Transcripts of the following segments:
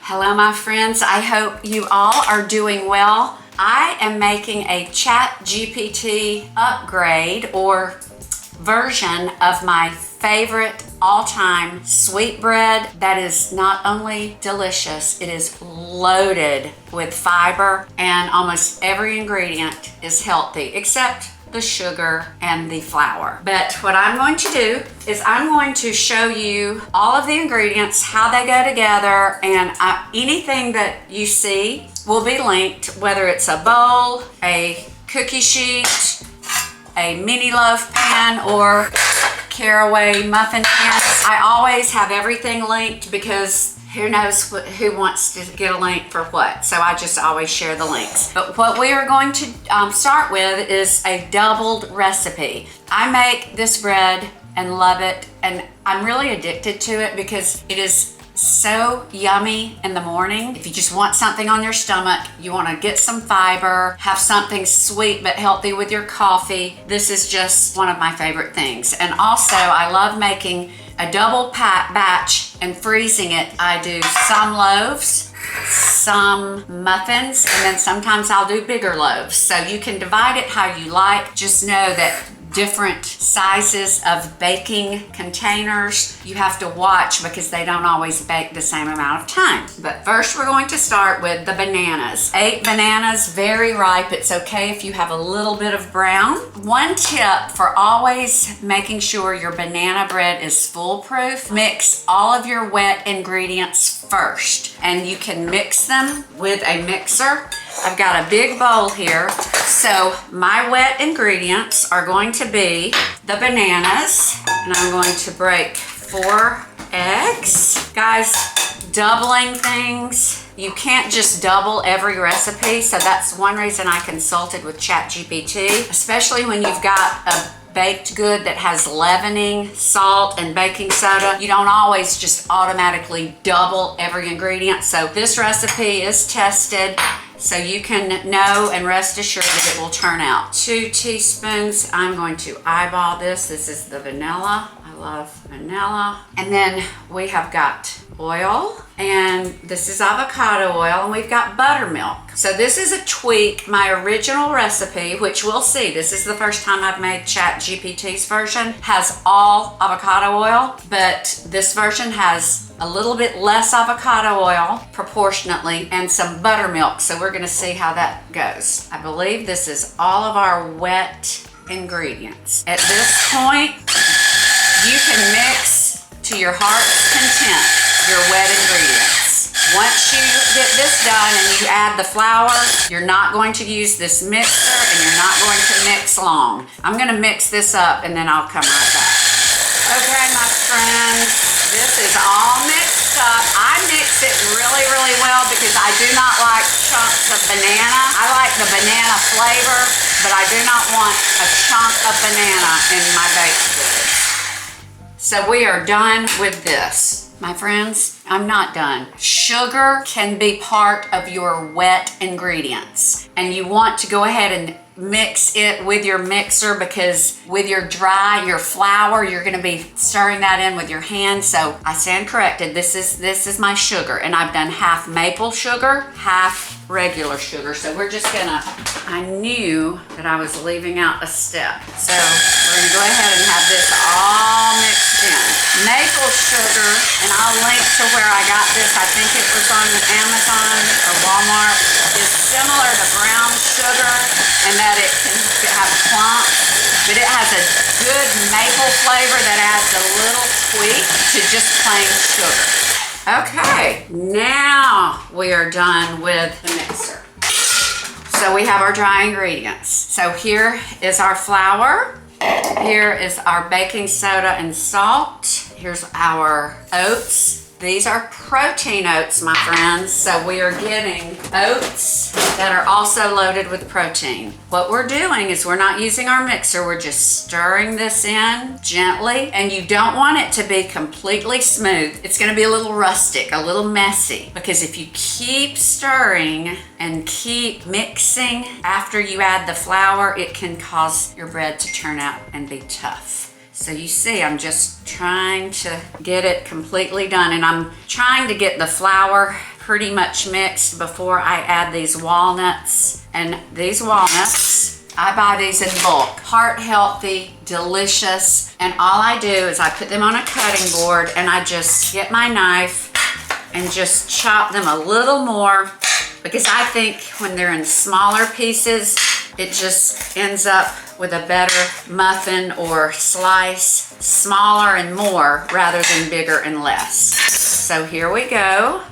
Hello, my friends. I hope you all are doing well. I am making a ChatGPT upgrade or version of my favorite all-time sweet bread that is not only delicious, it is loaded with fiber and almost every ingredient is healthy except the sugar and the flour. But what I'm going to do is I'm going to show you all of the ingredients, how they go together, and anything that you see will be linked, whether it's a bowl, a cookie sheet, a mini loaf pan, or caraway muffin pan. I always have everything linked because who knows who wants to get a link for what. So I just always share the links. But what we are going to start with is a doubled recipe. I make this bread and love it, and I'm really addicted to it because it is so yummy in the morning. If you just want something on your stomach, you want to get some fiber, have something sweet but healthy with your coffee, this is just one of my favorite things. And also I love making a double batch and freezing it. I do some loaves, some muffins, and then sometimes I'll do bigger loaves. So you can divide it how you like. Just know that different sizes of baking containers you have to watch because they don't always bake the same amount of time. But first we're going to start with the bananas. 8 bananas, very ripe. It's okay if you have a little bit of brown. One tip for always making sure your banana bread is foolproof: mix all of your wet ingredients first, and you can mix them with a mixer. I've got a big bowl here. So my wet ingredients are going to be the bananas, and I'm going to break 4 eggs. Guys, doubling things, you can't just double every recipe. So that's one reason I consulted with ChatGPT, especially when you've got a baked good that has leavening, salt, and baking soda. You don't always just automatically double every ingredient. So this recipe is tested, so you can know and rest assured that it will turn out. 2 teaspoons. I'm going to eyeball this. This is the vanilla. I love vanilla. And then we have got oil, and this is avocado oil, and we've got buttermilk. So this is a tweak. My original recipe, which we'll see, this is the first time I've made ChatGPT's version, has all avocado oil, but this version has a little bit less avocado oil proportionately and some buttermilk. So we're gonna see how that goes. I believe this is all of our wet ingredients. At this point, you can mix to your heart's content your wet ingredients. Once you get this done and you add the flour, you're not going to use this mixer and you're not going to mix long. I'm gonna mix this up and then I'll come right back. Okay, my friends, this is all mixed up. I mix it really, really well because I do not like chunks of banana. I like the banana flavor, but I do not want a chunk of banana in my baked goods. So we are done with this. My friends, I'm not done. Sugar can be part of your wet ingredients, and you want to go ahead and mix it with your mixer because with your flour, you're going to be stirring that in with your hands. So I stand corrected. This is my sugar, and I've done half maple sugar, half regular sugar. So we're just gonna, I knew that I was leaving out a step. So we're gonna go ahead and have this all mixed in. Maple sugar, and I'll link to where I got this. I think it was on Amazon or Walmart. Is similar to brown sugar in that it can have clumps, but it has a good maple flavor that adds a little tweak to just plain sugar. Okay, now we are done with the mixer. So we have our dry ingredients. So here is our flour. Here is our baking soda and salt. Here's our oats. These are protein oats, my friends. So we are getting oats that are also loaded with protein. What we're doing is we're not using our mixer. We're just stirring this in gently, and you don't want it to be completely smooth. It's gonna be a little rustic, a little messy, because if you keep stirring and keep mixing after you add the flour, it can cause your bread to turn out and be tough. So you see, I'm just trying to get it completely done, and I'm trying to get the flour pretty much mixed before I add these walnuts. And these walnuts, I buy these in bulk. Heart healthy, delicious. And all I do is I put them on a cutting board and I just get my knife and just chop them a little more, because I think when they're in smaller pieces, it just ends up with a better muffin or slice, smaller and more rather than bigger and less. So here we go.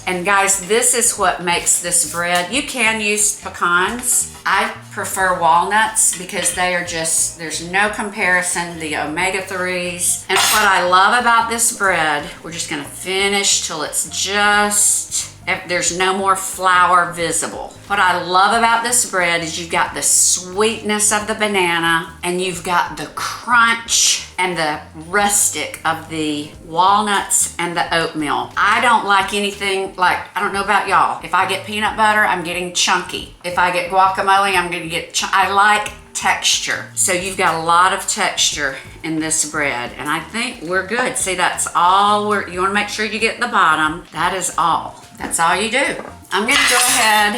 And guys, this is what makes this bread. You can use pecans. I prefer walnuts because they are just, there's no comparison, the omega-3s. And what I love about this bread, we're just gonna finish till it's just, there's no more flour visible. What I love about this bread is you've got the sweetness of the banana and you've got the crunch and the rustic of the walnuts and the oatmeal. I don't like anything like, I don't know about y'all, if I get peanut butter, I'm getting chunky. If I get guacamole, I'm gonna get, I like texture. So you've got a lot of texture in this bread, and I think we're good. See, that's all you wanna make sure you get the bottom. That is all. That's all you do. I'm gonna go ahead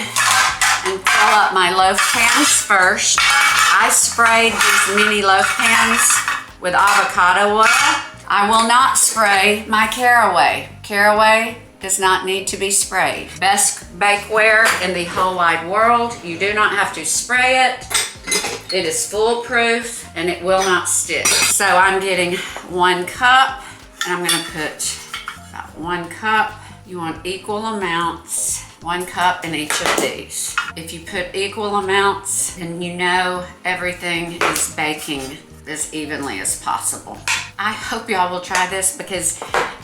and fill up my loaf pans first. I sprayed these mini loaf pans with avocado oil. I will not spray my caraway. Caraway does not need to be sprayed. Best bakeware in the whole wide world. You do not have to spray it. It is foolproof and it will not stick. So I'm getting 1 cup, and I'm gonna put about 1 cup. You want equal amounts, 1 cup in each of these. If you put equal amounts, then you know everything is baking as evenly as possible. I hope y'all will try this because,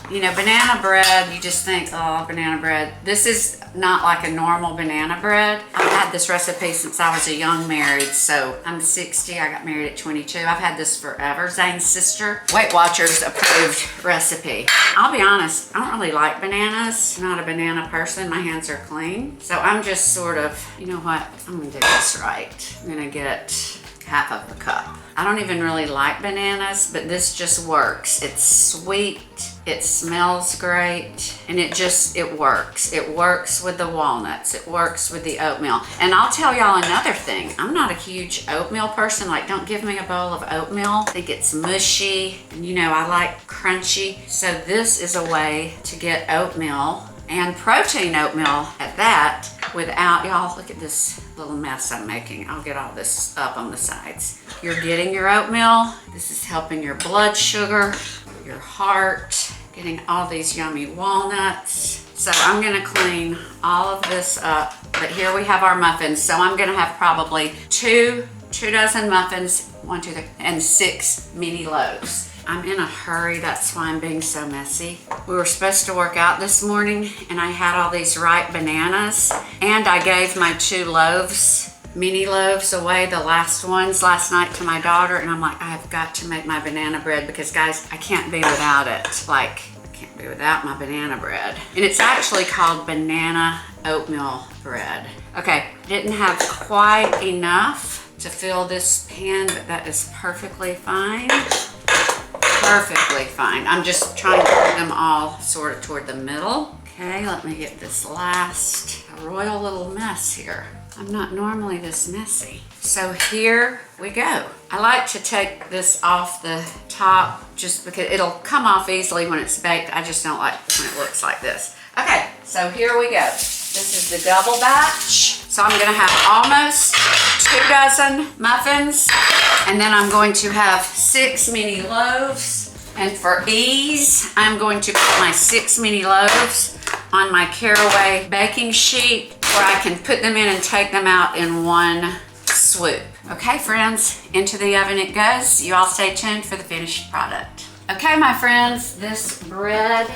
you know, banana bread, you just think, oh, banana bread. This is not like a normal banana bread. I've had this recipe since I was a young married, so I'm 60, I got married at 22. I've had this forever. Zane's sister, Weight Watchers approved recipe. I'll be honest, I don't really like bananas. I'm not a banana person, my hands are clean. So I'm just sort of, you know what, I'm gonna do this right. I'm gonna get half of the cup. I don't even really like bananas, but this just works. It's sweet, it smells great, and it works. It works with the walnuts, it works with the oatmeal. And I'll tell y'all another thing. I'm not a huge oatmeal person. Like, don't give me a bowl of oatmeal. I think it's mushy, and you know, I like crunchy. So this is a way to get oatmeal, and protein oatmeal at that, without, y'all, look at this little mess I'm making. I'll get all this up on the sides. You're getting your oatmeal. This is helping your blood sugar, your heart, getting all these yummy walnuts. So I'm gonna clean all of this up, but here we have our muffins. So I'm gonna have probably two dozen muffins, 1, 2, 3, and 6 mini loaves. I'm in a hurry, that's why I'm being so messy. We were supposed to work out this morning and I had all these ripe bananas, and I gave my 2 loaves, mini loaves away, the last ones, last night to my daughter, and I'm like, I have got to make my banana bread because guys, I can't be without it. Like, I can't be without my banana bread. And it's actually called Banana Oatmeal Bread. Okay, didn't have quite enough to fill this pan, but that is perfectly fine. Perfectly fine. I'm just trying to put them all sort of toward the middle. Okay, let me get this last royal little mess here. I'm not normally this messy. So here we go. I like to take this off the top just because it'll come off easily when it's baked. I just don't like when it looks like this. Okay, so here we go. This is the double batch. So I'm gonna have almost 2 dozen muffins, and then I'm going to have 6 mini loaves. And for ease, I'm going to put my 6 mini loaves on my caraway baking sheet where I can put them in and take them out in one swoop. Okay, friends, into the oven it goes. You all stay tuned for the finished product. Okay, my friends, this bread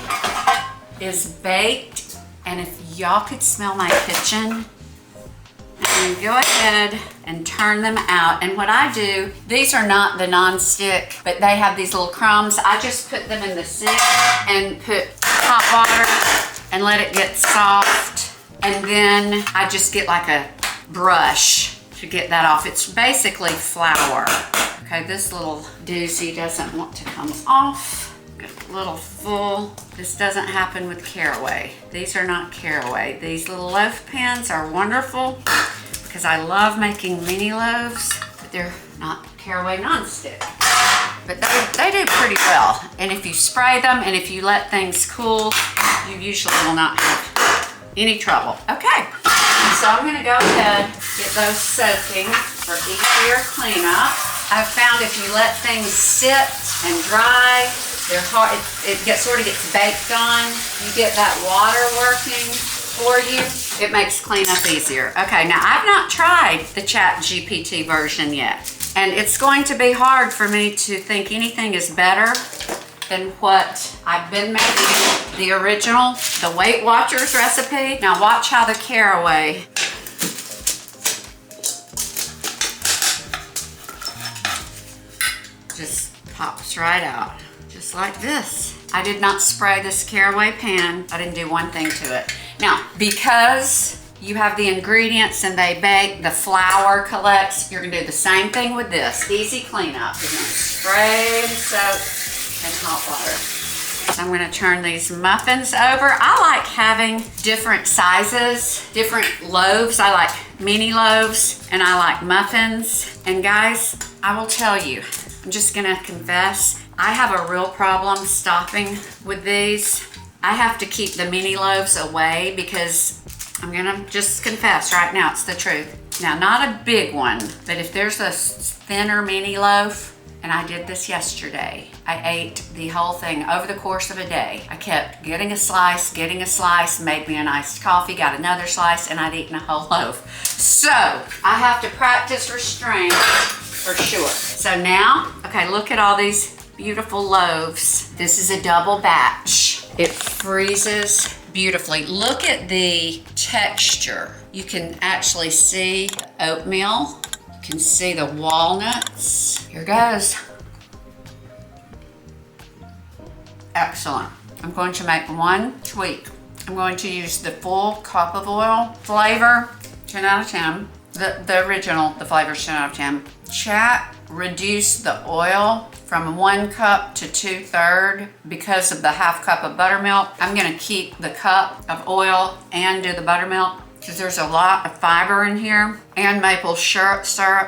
is baked, and if y'all could smell my kitchen, and go ahead and turn them out. And what I do, these are not the non-stick, but they have these little crumbs. I just put them in the sink and put hot water and let it get soft. And then I just get like a brush to get that off. It's basically flour. Okay, this little doozy doesn't want to come off. Get a little full. This doesn't happen with caraway. These are not caraway. These little loaf pans are wonderful because I love making mini loaves, but they're not caraway nonstick. But they do pretty well. And if you spray them and if you let things cool, you usually will not have any trouble. Okay, so I'm gonna go ahead, get those soaking for easier cleanup. I've found if you let things sit and dry, they're hard, it sort of gets baked on. You get that water working for you, it makes cleanup easier. Okay, now I've not tried the ChatGPT version yet. And it's going to be hard for me to think anything is better than what I've been making. The original, the Weight Watchers recipe. Now watch how the caraway just pops right out, just like this. I did not spray this caraway pan. I didn't do one thing to it. Now, because you have the ingredients and they bake, the flour collects, you're gonna do the same thing with this. Easy cleanup. You're gonna spray and soak in hot water. So I'm gonna turn these muffins over. I like having different sizes, different loaves. I like mini loaves and I like muffins. And guys, I will tell you, I'm just gonna confess, I have a real problem stopping with these. I have to keep the mini loaves away because I'm gonna just confess right now, it's the truth. Now, not a big one, but if there's a thinner mini loaf, and I did this yesterday, I ate the whole thing over the course of a day. I kept getting a slice, made me an iced coffee, got another slice, and I'd eaten a whole loaf. So, I have to practice restraint for sure. So now, okay, look at all these beautiful loaves. This is a double batch. It freezes beautifully. Look at the texture. You can actually see the oatmeal. You can see the walnuts. Here goes. Excellent. I'm going to make one tweak. I'm going to use the full cup of oil. Flavor, 10 out of 10. The original, the flavor's 10 out of 10. Chat reduced the oil from 1 cup to 2/3 because of the half cup of buttermilk. I'm gonna keep the cup of oil and do the buttermilk because there's a lot of fiber in here, and maple syrup,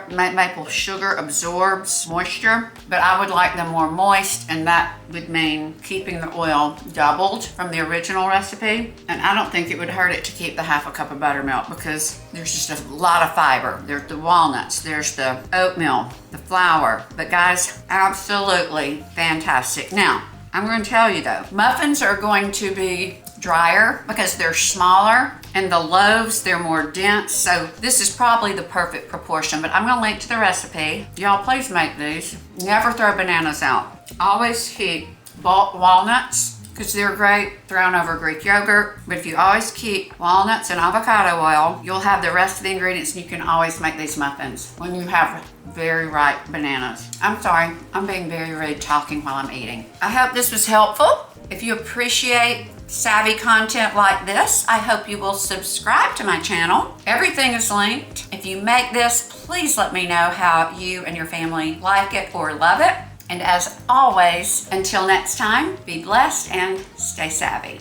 maple sugar absorbs moisture, but I would like them more moist, and that would mean keeping the oil doubled from the original recipe. And I don't think it would hurt it to keep the half a cup of buttermilk because there's just a lot of fiber. There's the walnuts, there's the oatmeal, the flour, but guys, absolutely fantastic. Now, I'm going to tell you though, muffins are going to be drier because they're smaller, and the loaves, they're more dense. So this is probably the perfect proportion, but I'm gonna link to the recipe. Y'all please make these. Never throw bananas out. Always keep walnuts because they're great thrown over Greek yogurt. But if you always keep walnuts and avocado oil, you'll have the rest of the ingredients and you can always make these muffins when you have very ripe bananas. I'm sorry, I'm being very rude talking while I'm eating. I hope this was helpful. If you appreciate savvy content like this, I hope you will subscribe to my channel. Everything is linked. If you make this, please let me know how you and your family like it or love it. And as always, until next time, be blessed and stay savvy.